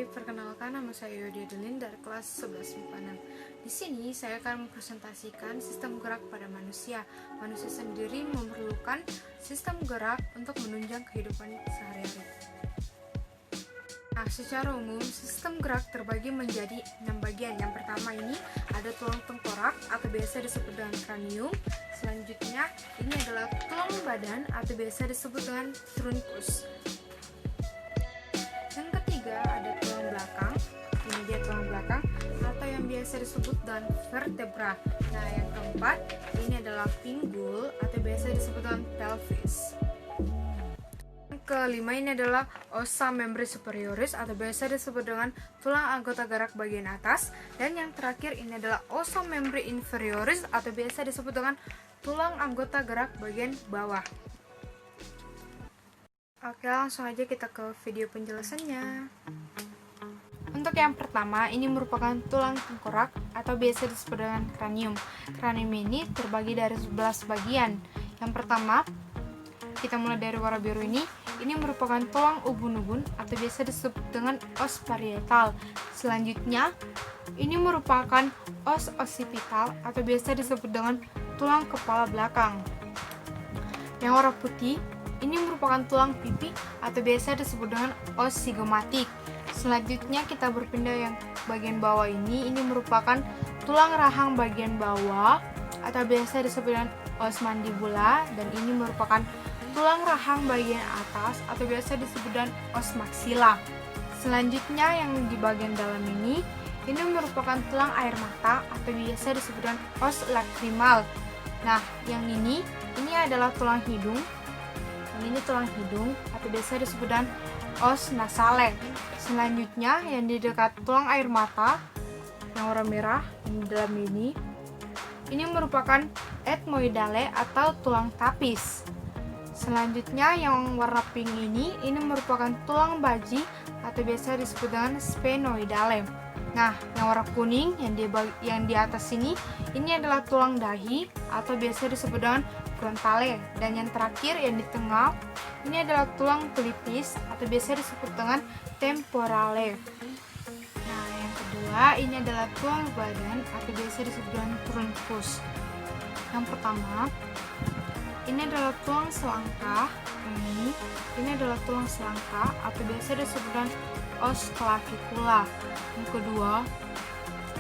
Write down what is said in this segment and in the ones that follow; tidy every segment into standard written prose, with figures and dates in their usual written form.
Hai, perkenalkan nama saya Yodi Adelin dari kelas 11 MIPA 6. Di sini saya akan mempresentasikan sistem gerak pada manusia. Manusia sendiri memerlukan sistem gerak untuk menunjang kehidupan sehari-hari. Nah, secara umum sistem gerak terbagi menjadi 6 bagian. Yang pertama ini ada tulang tengkorak atau biasa disebut dengan kranium. Selanjutnya ini adalah tulang badan atau biasa disebut dengan truncus. Yang ketiga ada tulang belakang, ini dia tulang belakang atau yang biasa disebut dengan vertebra. Nah, yang keempat ini adalah pinggul atau biasa disebut dengan pelvis. Yang kelima ini adalah ossa membri superioris atau biasa disebut dengan tulang anggota gerak bagian atas. Dan yang terakhir ini adalah ossa membri inferioris atau biasa disebut dengan tulang anggota gerak bagian bawah. Oke, langsung aja kita ke video penjelasannya. Untuk yang pertama, ini merupakan tulang tengkorak atau biasa disebut dengan kranium. Kranium ini terbagi dari 11 bagian. Yang pertama, kita mulai dari warna biru ini. Ini merupakan tulang ubun-ubun atau biasa disebut dengan os parietal. Selanjutnya, ini merupakan os occipital atau biasa disebut dengan tulang kepala belakang. Yang warna putih ini merupakan tulang pipi atau biasa disebut dengan os sigomatik. Selanjutnya kita berpindah yang bagian bawah ini merupakan tulang rahang bagian bawah atau biasa disebut dengan os mandibula, dan ini merupakan tulang rahang bagian atas atau biasa disebut dengan os maxilla. Selanjutnya yang di bagian dalam ini merupakan tulang air mata atau biasa disebut dengan os lacrimal. Nah, yang ini adalah tulang hidung. Ini tulang hidung atau biasa disebut dengan os nasale. Selanjutnya yang di dekat tulang air mata yang warna merah yang di dalam ini merupakan ethmoidale atau tulang tapis. Selanjutnya yang warna pink ini merupakan tulang baji atau biasa disebut dengan sphenoidale. Nah, yang warna kuning yang di atas ini adalah tulang dahi atau biasa disebut dengan frontale, dan yang terakhir yang di tengah ini adalah tulang pelipis atau biasa disebut dengan temporale. Nah, yang kedua ini adalah tulang badan atau biasa disebut dengan truncus. Yang pertama ini adalah tulang selangkah. Ini adalah tulang selangkah atau biasa disebut dengan os clavicula. Yang kedua,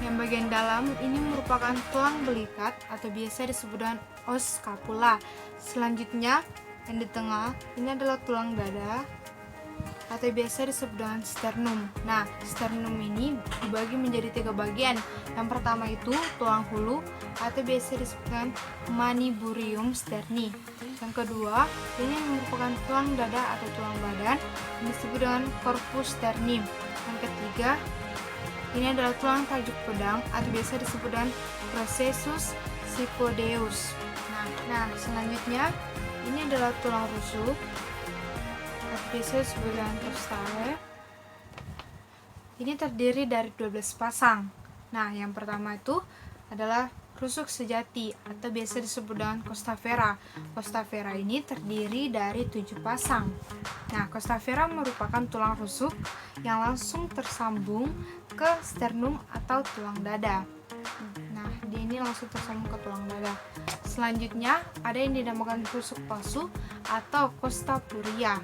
yang bagian dalam ini merupakan tulang belikat atau biasa disebut dengan os scapula. Selanjutnya yang di tengah ini adalah tulang dada atau biasa disebut dengan sternum. Nah, sternum ini dibagi menjadi 3 bagian. Yang pertama itu tulang hulu atau biasa disebut dengan maniburium sterni. Yang kedua, ini merupakan tulang dada atau tulang badan yang disebut dengan corpus sterni. Yang ketiga, ini adalah tulang tajuk pedang atau biasa disebut dengan processus siphodeus. Nah, selanjutnya ini adalah tulang rusuk atau biasa disebut dengan costale. Ini terdiri dari 12 pasang. Nah, yang pertama itu adalah rusuk sejati atau biasa disebut dengan costa vera. Costa vera ini terdiri dari 7 pasang. Nah, costa vera merupakan tulang rusuk yang langsung tersambung ke sternum atau tulang dada. Nah, dia ini langsung tersambung ke tulang dada. Selanjutnya ada yang dinamakan rusuk palsu atau costa puria.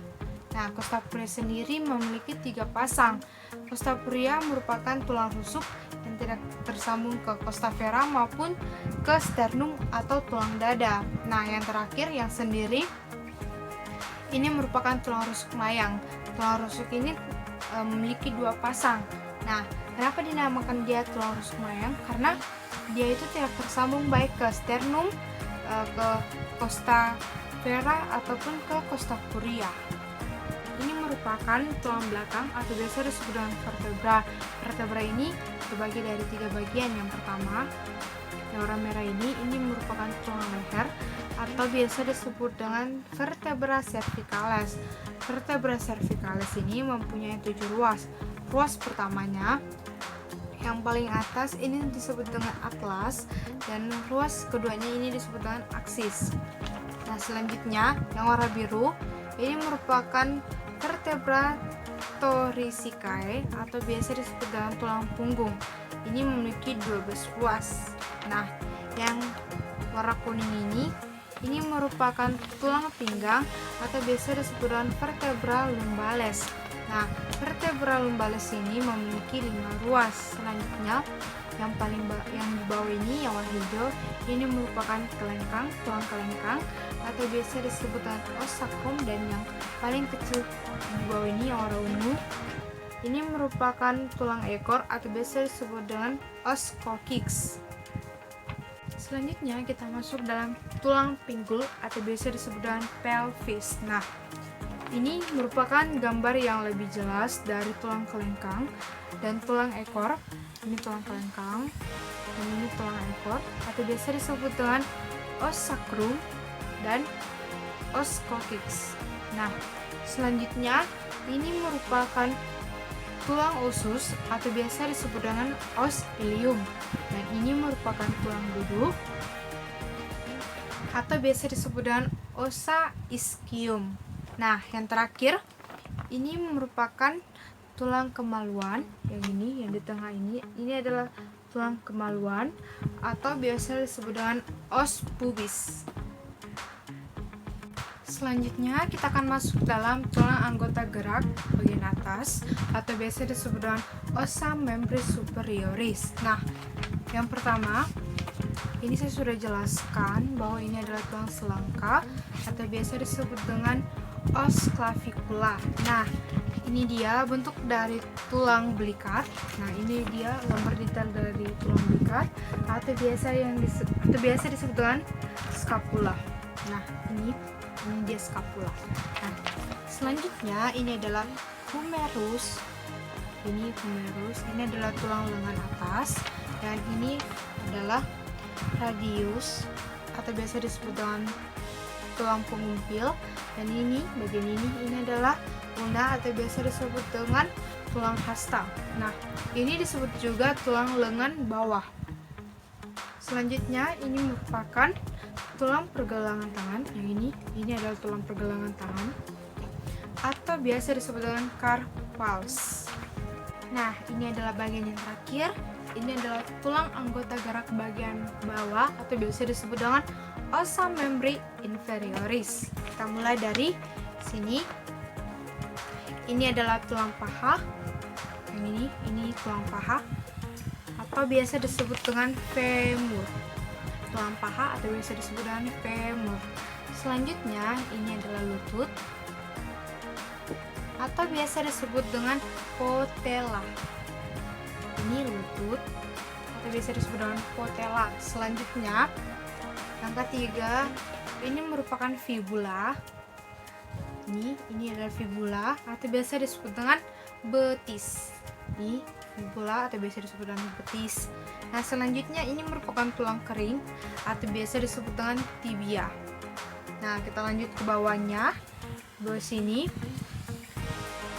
Nah, costa puria sendiri memiliki 3 pasang. Costa puria merupakan tulang rusuk yang tidak tersambung ke costa vera maupun ke sternum atau tulang dada. Nah, yang terakhir yang sendiri ini merupakan tulang rusuk mayang. Tulang rusuk ini memiliki 2 pasang. Nah, kenapa dinamakan dia tulang rusuk mayang? Karena dia itu tidak tersambung baik ke sternum, ke costa vera ataupun ke costa puria. Ini merupakan tulang belakang atau biasa disebut dengan vertebra. Vertebra ini terbagi dari 3 bagian. Yang pertama, yang warna merah ini merupakan tulang leher atau biasa disebut dengan vertebra cervicalis. Vertebra cervicalis ini mempunyai 7 ruas. Ruas pertamanya yang paling atas ini disebut dengan atlas, dan ruas keduanya ini disebut dengan aksis. Nah, selanjutnya yang warna biru ini merupakan vertebra thoracicae atau biasa disebut dengan tulang punggung. Ini memiliki 12 ruas. Nah, yang warna kuning ini merupakan tulang pinggang atau biasa disebut dengan vertebra lumbalis. Nah, vertebra lumbalis ini memiliki 5 ruas. Selanjutnya, yang di bawah ini yang warna hijau ini merupakan kelengkang, tulang kelengkang atau biasa disebut dengan os sacrum, dan yang paling kecil di bawah ini yang warna ungu ini merupakan tulang ekor atau biasa disebut dengan os coccyx. Selanjutnya kita masuk dalam tulang pinggul atau biasa disebut dengan pelvis. Nah, ini merupakan gambar yang lebih jelas dari tulang kelengkang dan tulang ekor. Ini tulang kelengkang dan ini tulang ekor atau biasa disebut dengan os sacrum dan os coccyx. Nah, selanjutnya ini merupakan tulang usus atau biasa disebut dengan os ilium, dan ini merupakan tulang duduk atau biasa disebut dengan ossa ischium. Nah, yang terakhir ini merupakan tulang kemaluan. Yang ini, yang di tengah ini adalah tulang kemaluan atau biasa disebut dengan os pubis. Selanjutnya kita akan masuk dalam tulang anggota gerak bagian atas atau biasa disebut dengan ossa membris superioris. Nah, yang pertama ini saya sudah jelaskan bahwa ini adalah tulang selangka atau biasa disebut dengan os clavicula. Nah, ini dia bentuk dari tulang belikat. Nah, ini dia gambar detail dari tulang belikat atau biasa disebut dengan scapula. Nah, ini dia scapula. Nah, selanjutnya ini adalah humerus. Ini humerus, ini adalah tulang lengan atas, dan ini adalah radius atau biasa disebut dengan tulang pengumpil, dan ini bagian ini adalah ulna atau biasa disebut dengan tulang hasta. Nah, ini disebut juga tulang lengan bawah. Selanjutnya ini merupakan tulang pergelangan tangan. Yang ini adalah tulang pergelangan tangan atau biasa disebut dengan carpals. Nah, ini adalah bagian yang terakhir. Ini adalah tulang anggota gerak bagian bawah atau biasa disebut dengan ossa membri inferioris. Kita mulai dari sini. Ini adalah tulang paha. Yang ini tulang paha atau biasa disebut dengan femur. Tulang paha atau biasa disebut dengan femur. Selanjutnya ini adalah lutut atau biasa disebut dengan patella. Ini lutut atau biasa disebut dengan patella. Selanjutnya yang ketiga ini merupakan fibula. Ini adalah fibula atau biasa disebut dengan betis. Ini fibula atau biasa disebut dengan betis. Nah, selanjutnya ini merupakan tulang kering atau biasa disebut dengan tibia. Nah, kita lanjut ke bawahnya. Bawah sini.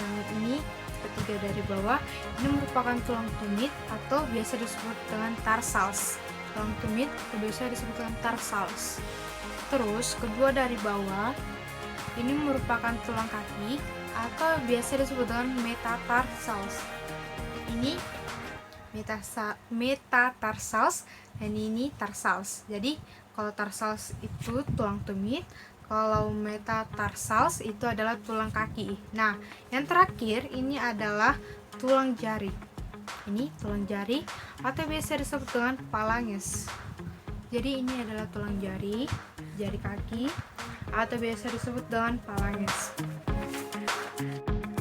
Yang ini ketiga dari bawah, ini merupakan tulang tumit atau biasa disebut dengan tarsals. Tulang tumit atau biasa disebut dengan tarsals. Terus kedua dari bawah, ini merupakan tulang kaki atau biasa disebut dengan metatarsals. Ini metatarsals dan ini tarsals. Jadi kalau tarsals itu tulang tumit, kalau metatarsals itu adalah tulang kaki. Nah, yang terakhir ini adalah tulang jari. Ini tulang jari atau biasa disebut dengan phalanges. Jadi ini adalah tulang jari, jari kaki atau biasa disebut dengan phalanges.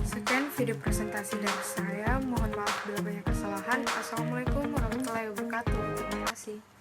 Sekian video presentasi dari saya. Mohon maaf bila banyak kesalahan. Assalamualaikum warahmatullahi wabarakatuh. Terima kasih.